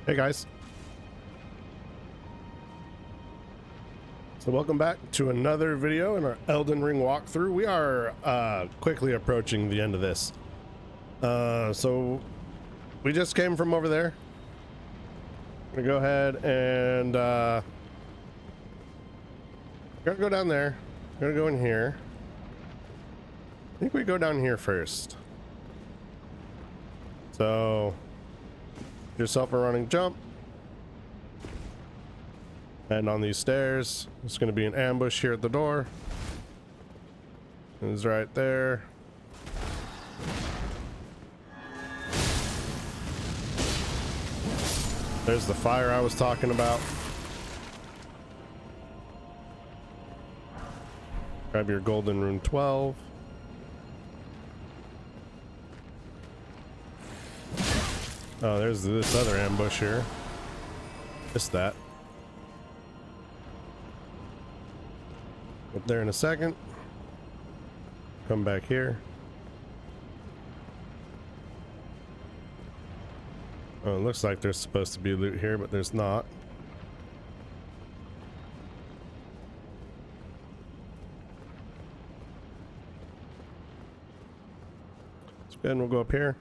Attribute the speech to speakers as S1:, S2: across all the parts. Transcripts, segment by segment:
S1: Hey guys. So welcome back to another video in our Elden Ring walkthrough. We are quickly approaching the end of this. So we just came from over there. I'm gonna go ahead and gonna go down there. Gonna go in here. I think we go down here first. So yourself a running jump. And on these stairs, it's going to be an ambush here at the door. It's right there. There's the fire I was talking about. Grab your golden rune 12. Oh, there's this other ambush here. Missed that. Up there in a second. Come back here. Oh, it looks like there's supposed to be loot here, but there's not. Let's go ahead and we'll go up here.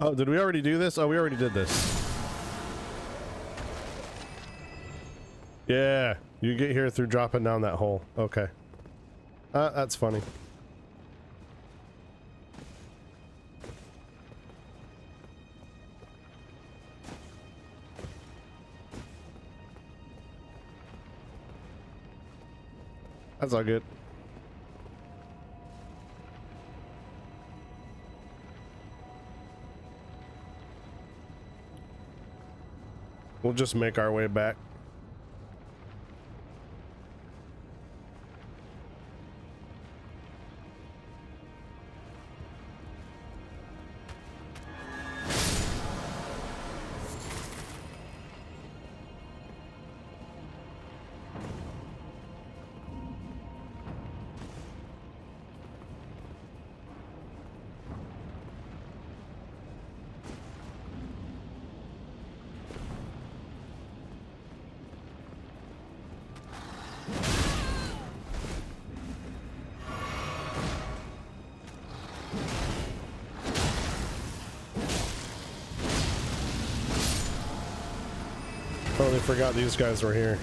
S1: Oh, did we already do this? Oh, we already did this. Yeah, you get here through dropping down that hole. Okay. That's funny. That's all good. We'll just make our way back. Totally forgot these guys were here.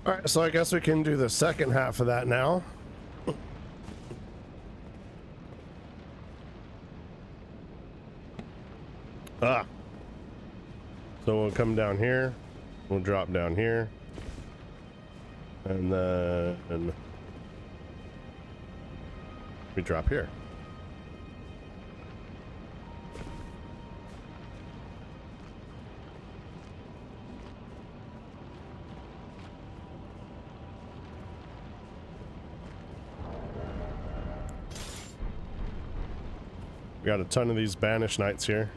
S1: All right, so I guess we can do the second half of that now. So we'll come down here, we'll drop down here, and then we drop here. We got a ton of these banished knights here.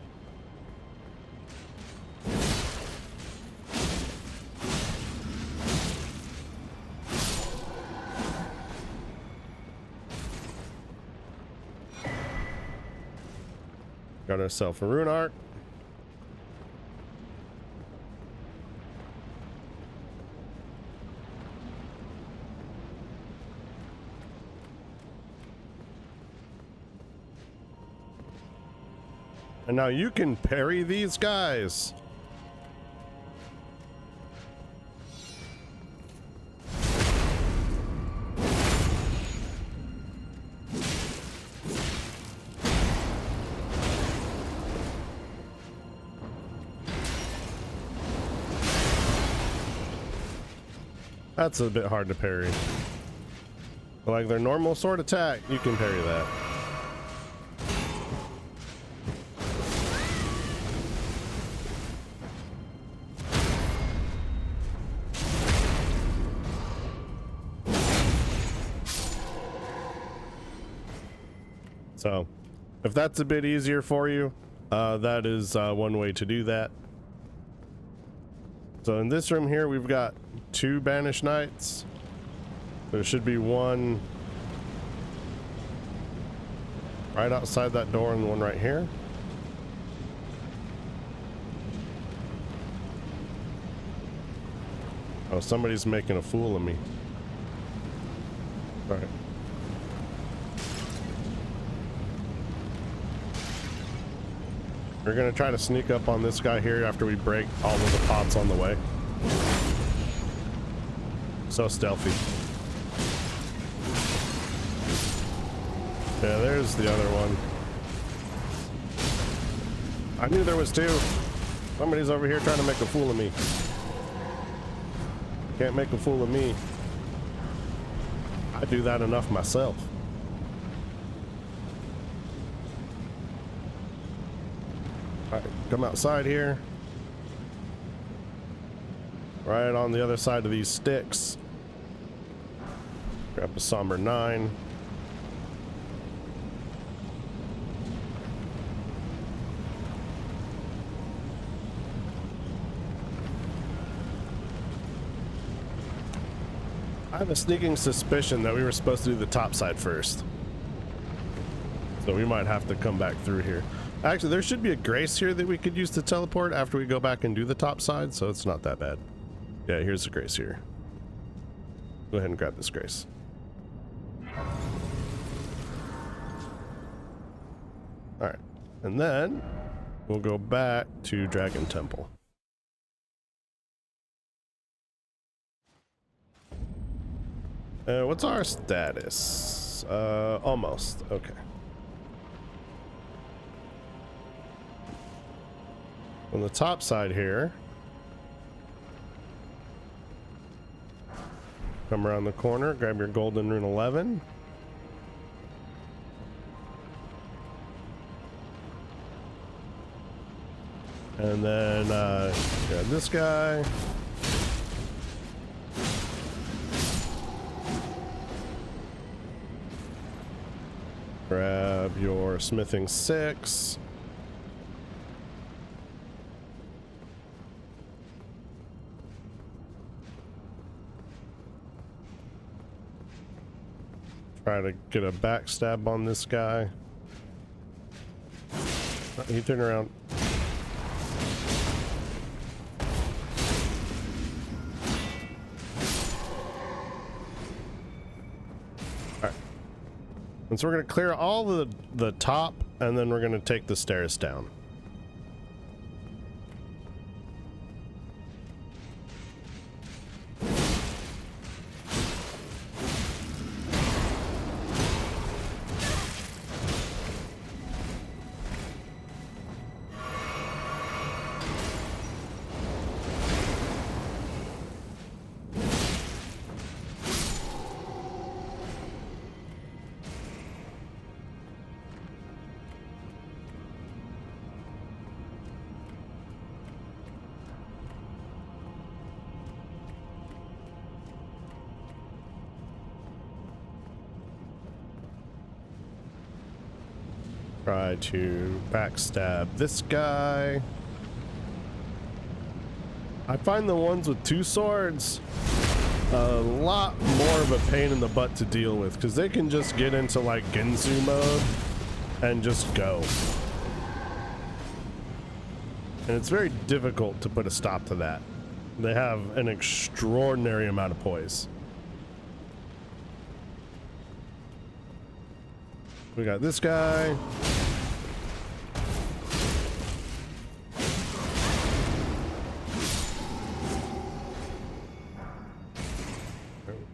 S1: Got ourselves a rune arc. And now you can parry these guys. That's a bit hard to parry. But like their normal sword attack, you can parry that. So if that's a bit easier for you, that is one way to do that. So in this room here, we've got 2 banished knights. There should be one right outside that door and one right here. Oh, somebody's making a fool of me. All right. We're gonna try to sneak up on this guy here after we break all of the pots on the way. So stealthy. Yeah, there's the other one. I knew there was 2. Somebody's over here trying to make a fool of me. Can't make a fool of me. I do that enough myself. All right, come outside here. Right on the other side of these sticks. Grab a somber 9. I have a sneaking suspicion that we were supposed to do the top side first. So we might have to come back through here. Actually, there should be a grace here that we could use to teleport after we go back and do the top side, so it's not that bad. Yeah, here's the grace here. Go ahead and grab this grace. Alright, and then we'll go back to Dragon Temple. What's our status? Almost. Okay. On the top side here, come around the corner, grab your golden rune 11. And then grab this guy. Grab your smithing 6. Try to get a backstab on this guy. Oh, he turned around. Alright. And so we're going to clear all the top, and then we're going to take the stairs down. Try to backstab this guy. I find the ones with 2 swords a lot more of a pain in the butt to deal with, because they can just get into like Ginsu mode and just go. And it's very difficult to put a stop to that. They have an extraordinary amount of poise. We got this guy.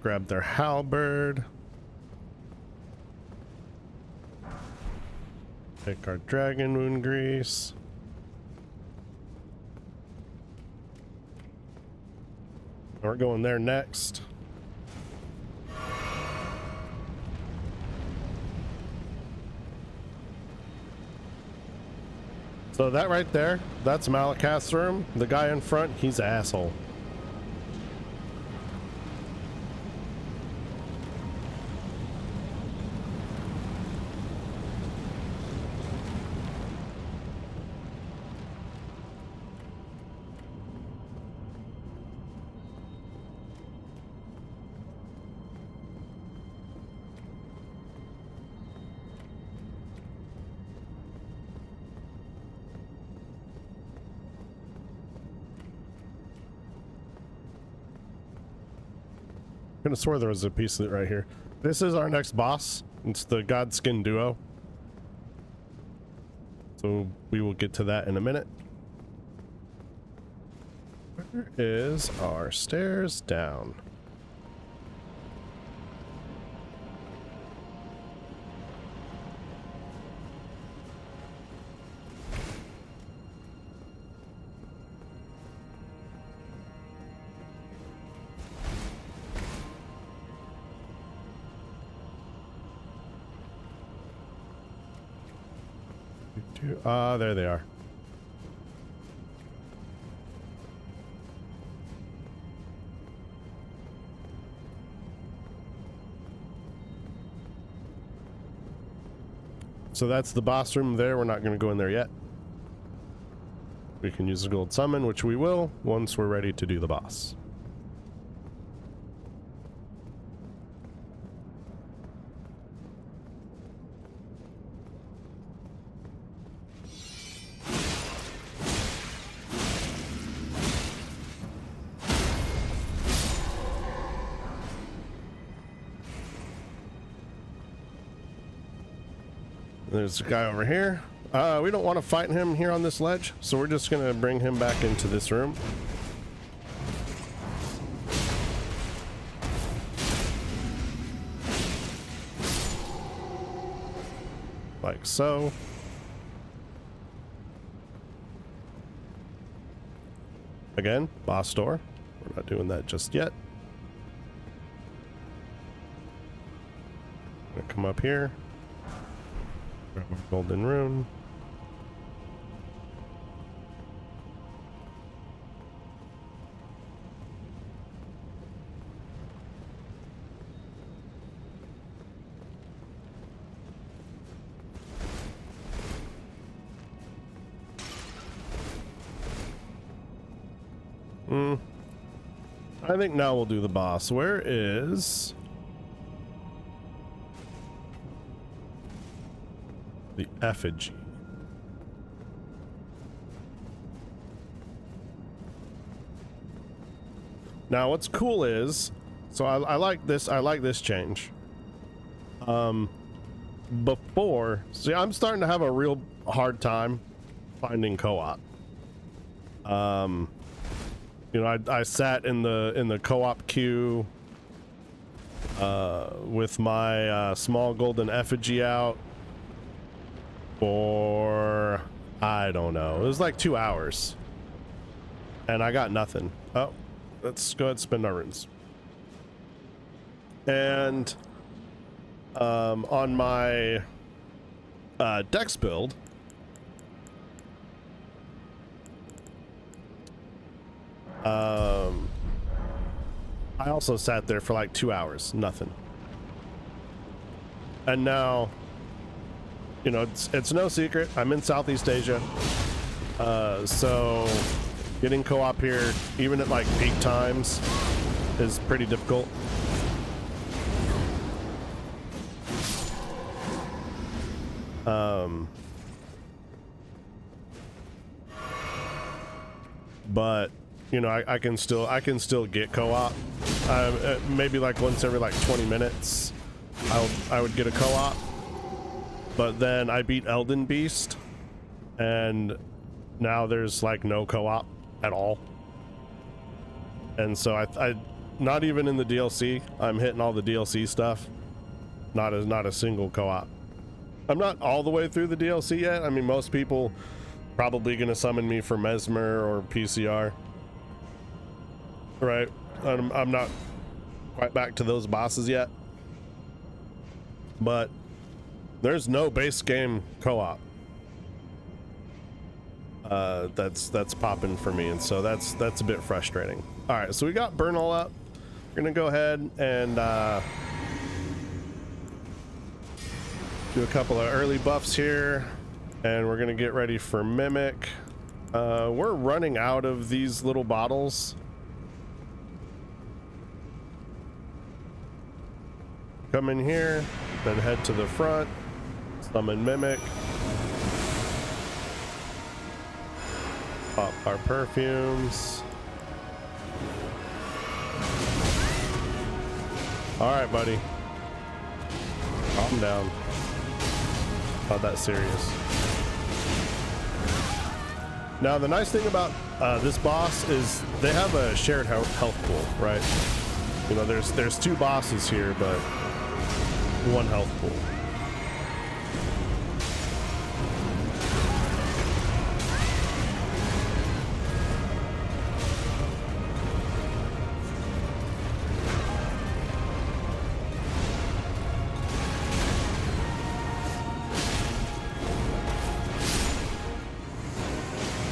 S1: Grab their halberd. Take our dragon wound grease. We're going there next. So that right there, that's Malakath's room. The guy in front, he's an asshole. could have swore there was a piece of it right here. This is our next boss. It's the Godskin Duo. So we will get to that in a minute. Where is our stairs down? There they are. So that's the boss room there. We're not going to go in there yet. We can use the gold summon, which we will once we're ready to do the boss. There's a guy over here. We don't want to fight him here on this ledge, so we're just going to bring him back into this room. Like so. Again, boss door. We're not doing that just yet. I'm gonna come up here. Grab our golden rune. I think now we'll do the boss. Where is the effigy? Now what's cool is, so I like this. I like this change. Before, see, I'm starting to have a real hard time finding co-op. You know, I sat in the co-op queue with my small golden effigy out for, I don't know, it was like 2 hours, and I got nothing. Oh, let's go ahead and spend our runes. And on my dex build, I also sat there for like 2 hours, nothing. And now, you know, it's no secret, I'm in Southeast Asia, so getting co-op here, even at like peak times, is pretty difficult. But you know, I can still get co-op. Maybe like once every like 20 minutes, I would get a co-op. But then I beat Elden Beast, and now there's like no co-op at all. And so I not even in the DLC, I'm hitting all the DLC stuff. Not a single co-op. I'm not all the way through the DLC yet. I mean, most people probably gonna summon me for Mesmer or PCR. Right, I'm not quite back to those bosses yet, but there's no base game co-op that's popping for me, and so that's a bit frustrating. All right, so we got burn all up. We're gonna go ahead and do a couple of early buffs here, and we're gonna get ready for Mimic. We're running out of these little bottles. Come in here, then head to the front, summon Mimic, pop our perfumes, All right, buddy. Calm down. Not that serious. Now, the nice thing about this boss is they have a shared health pool, right? You know, there's two bosses here, but one health pool.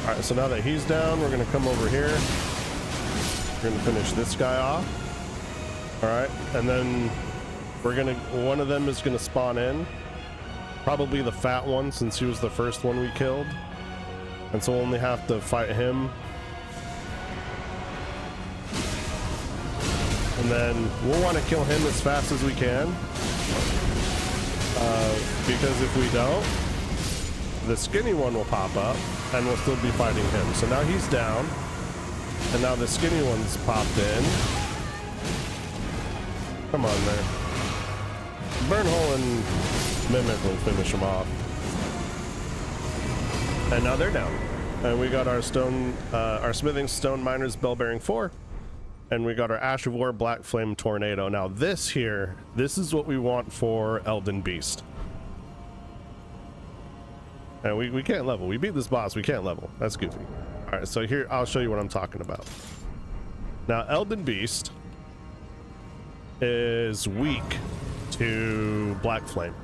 S1: All right, so now that he's down, we're gonna come over here. We're gonna finish this guy off. All right, and then one of them is gonna spawn in. Probably the fat one, since he was the first one we killed. And so we'll only have to fight him. And then we'll want to kill him as fast as we can. Because if we don't, the skinny one will pop up and we'll still be fighting him. So now he's down. And now the skinny one's popped in. Come on there. Burnhole and Mimic will finish them off. And now they're down. And we got our Smithing Stone Miners Bell Bearing 4. And we got our Ash of War Black Flame Tornado. Now this is what we want for Elden Beast. And we can't level. We beat this boss, we can't level. That's goofy. All right, so here, I'll show you what I'm talking about. Now, Elden Beast is weak to Black Flame.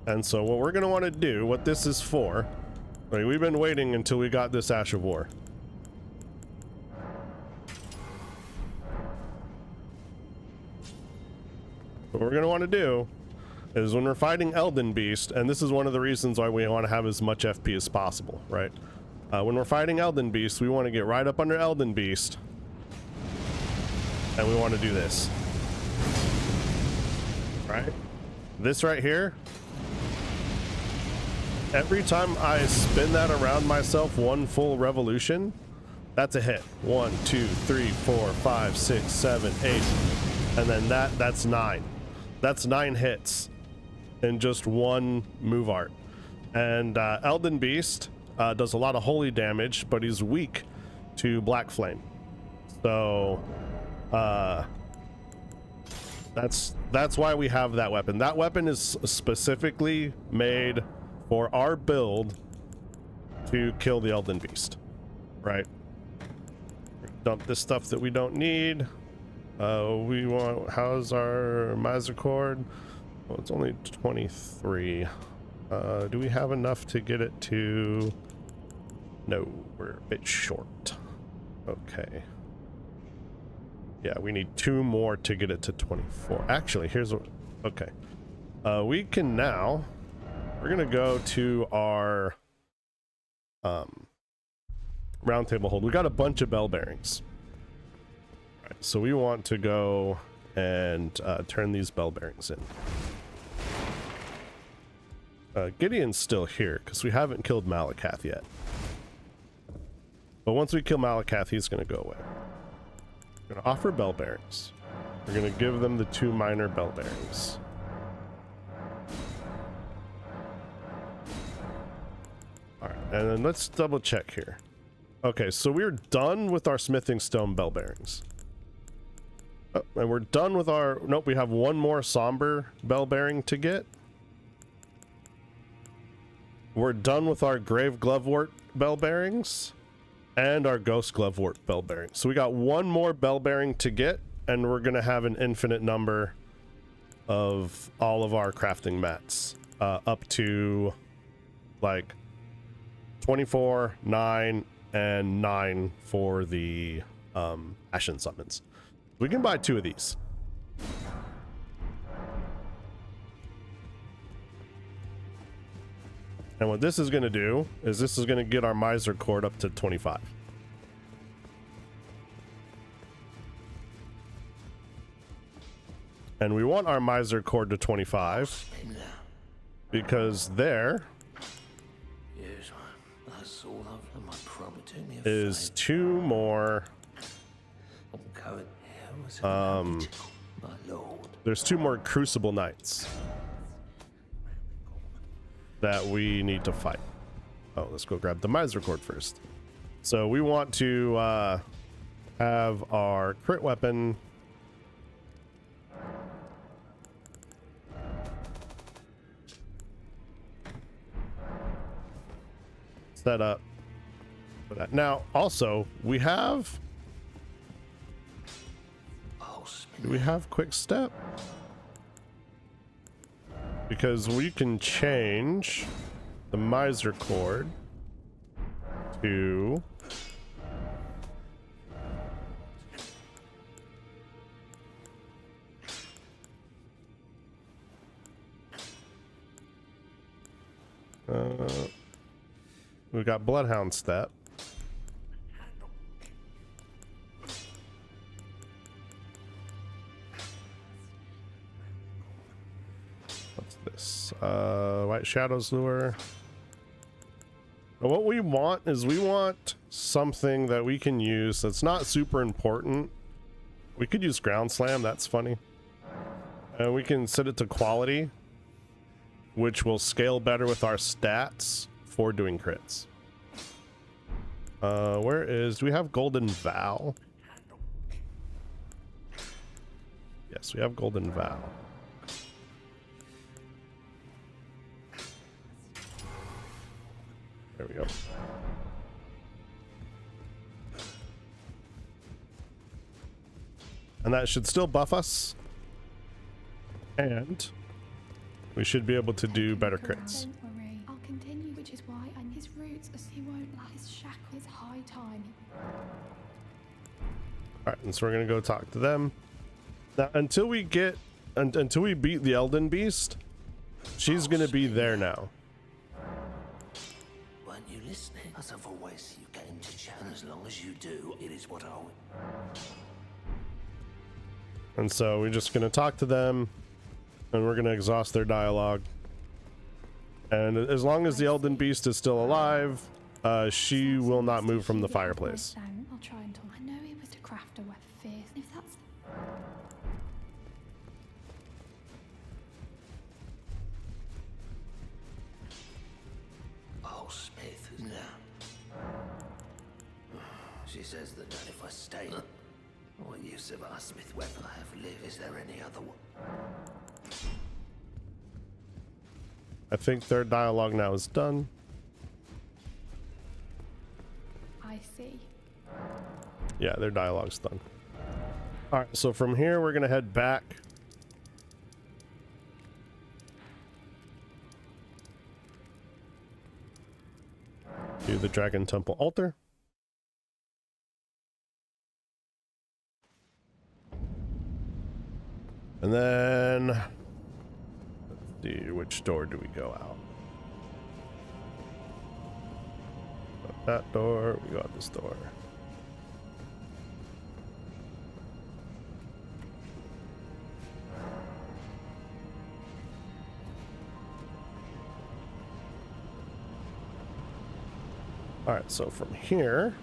S1: And so what we're gonna wanna do, what this is for, I mean, we've been waiting until we got this Ash of War. What we're gonna wanna do is when we're fighting Elden Beast, and this is one of the reasons why we want to have as much FP as possible, right? When we're fighting Elden Beast, we want to get right up under Elden Beast, and we want to do this. Right? This right here, every time I spin that around myself one full revolution, that's a hit. 1, 2, 3, 4, 5, 6, 7, 8, and then that's 9. That's 9 hits in just one move art. And Elden Beast does a lot of holy damage, but he's weak to Black Flame. So that's why we have that weapon. That weapon is specifically made for our build to kill the Elden Beast, right? Dump this stuff that we don't need. We want, how's our miser cord? Well, it's only 23. Do we have enough to get it to? No, we're a bit short. Okay. Yeah, we need 2 more to get it to 24. Actually, here's what, okay. We can now, we're gonna go to our round table hold. We got a bunch of bell bearings. All right, so we want to go and turn these bell bearings in. Gideon's still here because we haven't killed Malakath yet. But once we kill Malakath, he's going to go away. We're going to offer bell bearings. We're going to give them the 2 minor bell bearings. All right, and then let's double check here. Okay, so we're done with our Smithing Stone bell bearings. Oh, and we're done with our, nope, we have 1 more somber bell bearing to get. We're done with our Grave Glovewort bell bearings and our Ghost Glovewort bell bearing. So we got 1 more bell bearing to get, and we're gonna have an infinite number of all of our crafting mats, up to like 24, 9, and 9 for the Ashen Summons. We can buy 2 of these. And what this is going to do is this is going to get our miser cord up to 25. And we want our miser cord to 25 because there is 2 more There's 2 more Crucible Knights that we need to fight. Oh, let's go grab the Miser Cord first. So we want to have our crit weapon set up for that. Now, also, we have... Do we have quick step? Because we can change the Miser Cord to... we've got Bloodhound Step. What's this? White Shadows Lure. Now what we want is we want something that we can use that's not super important. We could use Ground Slam, that's funny. And we can set it to quality, which will scale better with our stats for doing crits. Where is... Do we have Golden Vow? Yes, we have Golden Vow. There we go. And that should still buff us. And we should be able to do better crits.
S2: Don't worry, I'll continue, which is why and his roots as he won't let his shackle. It's high time.
S1: Alright, and so we're gonna go talk to them. Now until we beat the Elden Beast, she's gonna be there now.
S3: Weren't you listening? As I've always, you came to chat, and as long as you do, it is what I will.
S1: And so we're just gonna talk to them, and we're gonna exhaust their dialogue. And as long as the Elden Beast is still alive, she will not move from the fireplace.
S2: I'll try and talk. I know he was to craft a weapon fierce. If that's...
S3: Oh, Smith, isn't it? She says that if I stay, what use of our Smith weapon I have lived? Is there any other one?
S1: I think their dialogue now is done.
S2: I see.
S1: Yeah, their dialogue's done. All right, so from here we're gonna head back. To the Dragon Temple altar. And then let's see, which door do we go out? Out that door, we go out this door. All right, so from here,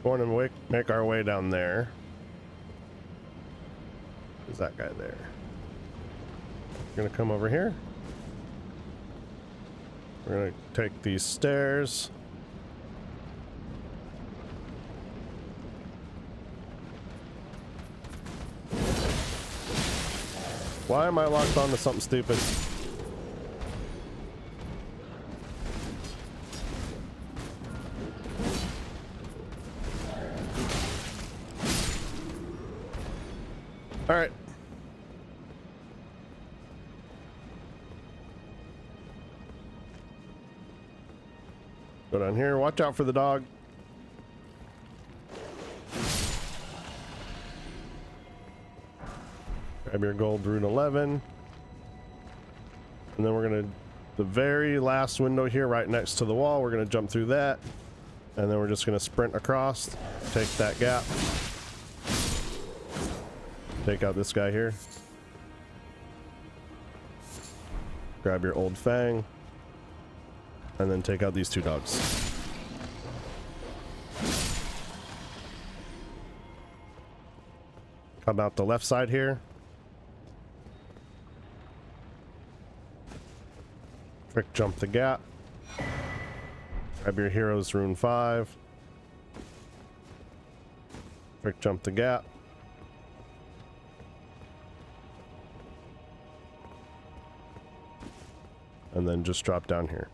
S1: we're going to make our way down there. Is that guy there? We're going to come over here. We're going to take these stairs. Why am I locked onto something stupid? All right. Go down here. Watch out for the dog. Grab your gold rune 11. And then we're going to, the very last window here right next to the wall, we're going to jump through that. And then we're just going to sprint across, take that gap. Take out this guy here. Grab your old fang. And then take out these two dogs. Come out the left side here. Quick jump the gap. Grab your hero's rune 5. Quick jump the gap. And then just drop down here.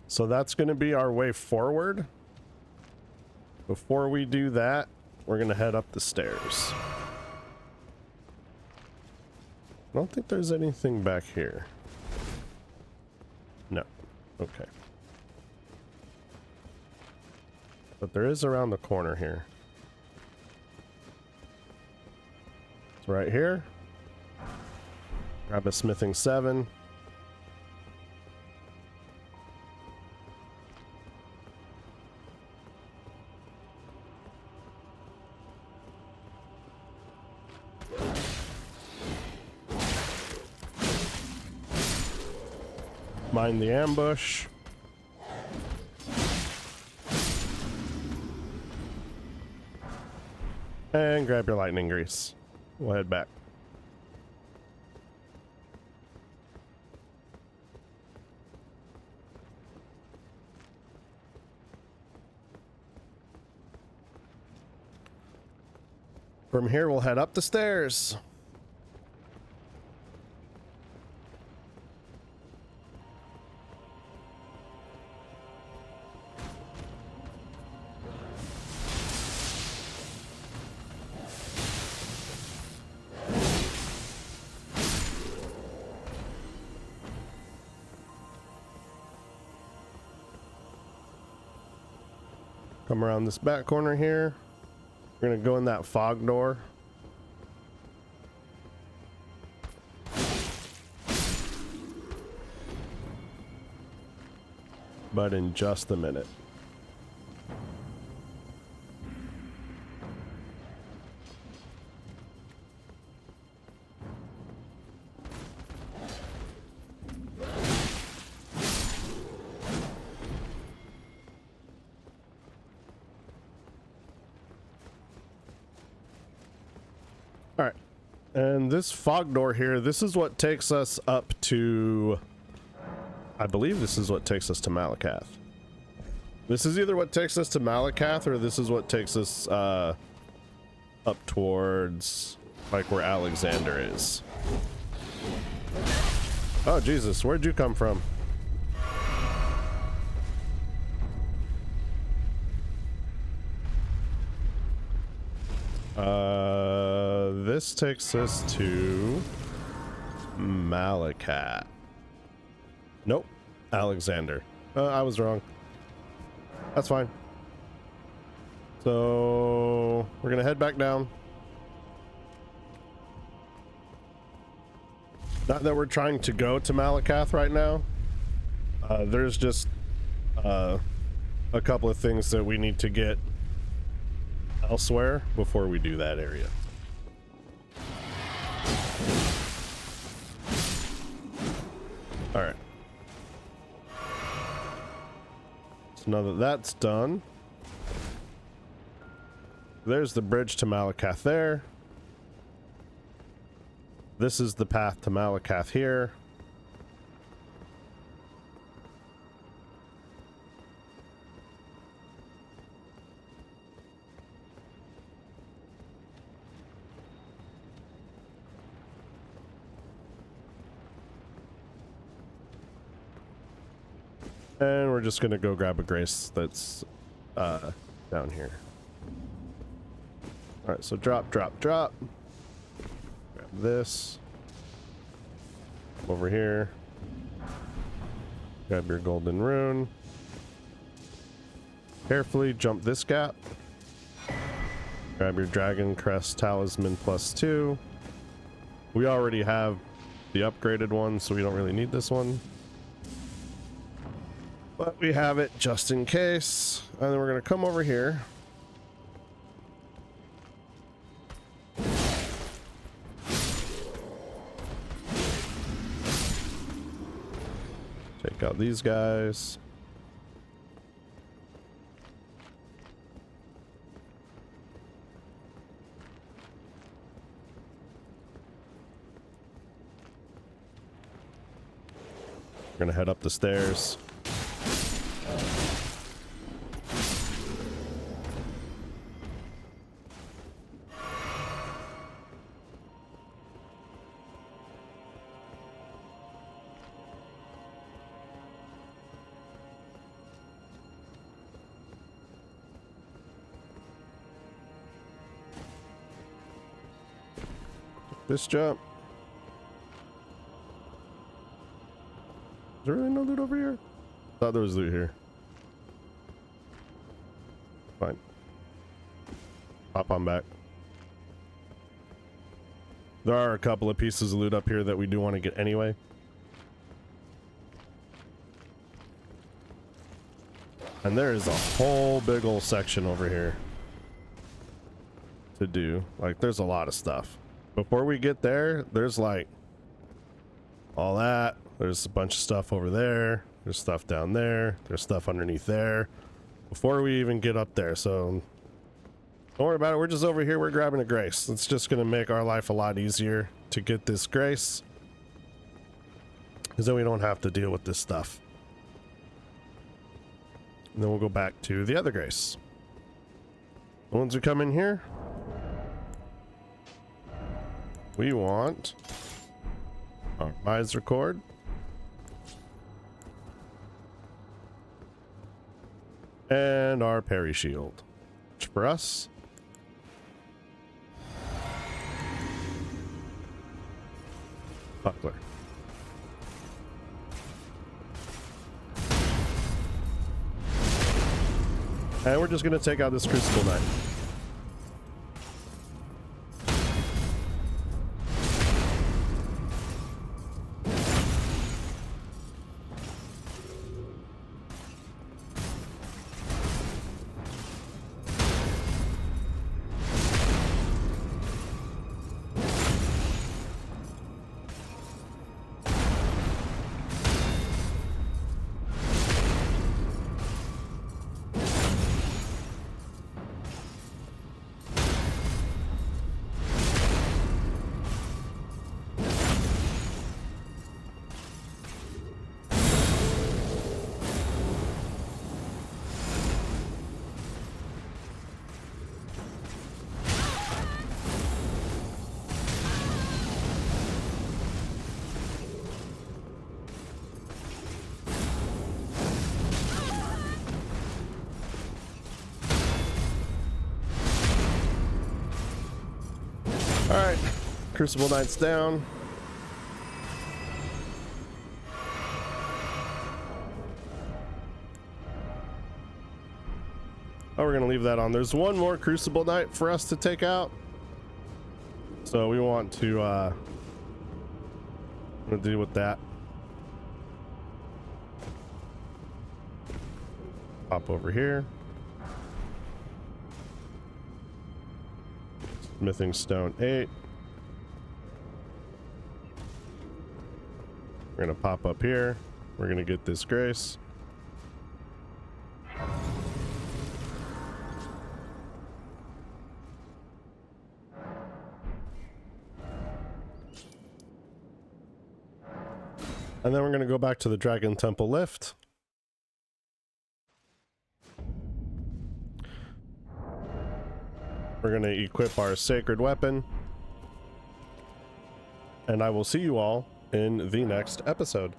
S1: So that's going to be our way forward. Before we do that, we're going to head up the stairs. I don't think there's anything back here. No. Okay. But there is around the corner here. It's right here. Grab a smithing 7. Mind the ambush. And grab your lightning grease. We'll head back. From here, we'll head up the stairs. Come around this back corner here. We're gonna go in that fog door. But in just a minute. Alright, and this fog door here, this is what takes us up to, I believe this is what takes us to Malakath. This is either what takes us to Malakath, or this is what takes us up towards, like, where Alexander is. Oh, Jesus, where'd you come from? This takes us to Malakath. Nope, Alexander. I was wrong. That's fine. So we're gonna head back down. Not that we're trying to go to Malakath right now. There's just a couple of things that we need to get elsewhere before we do that area. All right. So now that that's done, there's the bridge to Malakath there. This is the path to Malakath here. And we're just gonna go grab a grace that's down here. All right, so drop, drop, drop. Grab this. Over here. Grab your golden rune. Carefully jump this gap. Grab your dragon crest talisman +2. We already have the upgraded one, so we don't really need this one. But we have it just in case. And then we're going to come over here. Take out these guys. We're gonna head up the stairs. This jump. Is there really no loot over here? Thought there was loot here. Fine. Hop on back. There are a couple of pieces of loot up here that we do want to get anyway. And there is a whole big old section over here to do. Like, there's a lot of stuff. Before we get there, there's like all that. There's a bunch of stuff over there. There's stuff down there. There's stuff underneath there. Before we even get up there, so don't worry about it. We're just over here. We're grabbing a grace. It's just going to make our life a lot easier to get this grace, because then we don't have to deal with this stuff. And then we'll go back to the other grace. Once we come in here, we want our visor cord. And our parry shield. Which for us, buckler. And we're just going to take out this crucible knife. Alright, Crucible Knight's down. Oh, we're gonna leave that on. There's one more Crucible Knight for us to take out. So we want to deal with that. Hop over here. Smithing Stone 8. We're gonna pop up here. We're gonna get this grace. And then we're gonna go back to the Dragon Temple lift. We're going to equip our sacred weapon. And I will see you all in the next episode.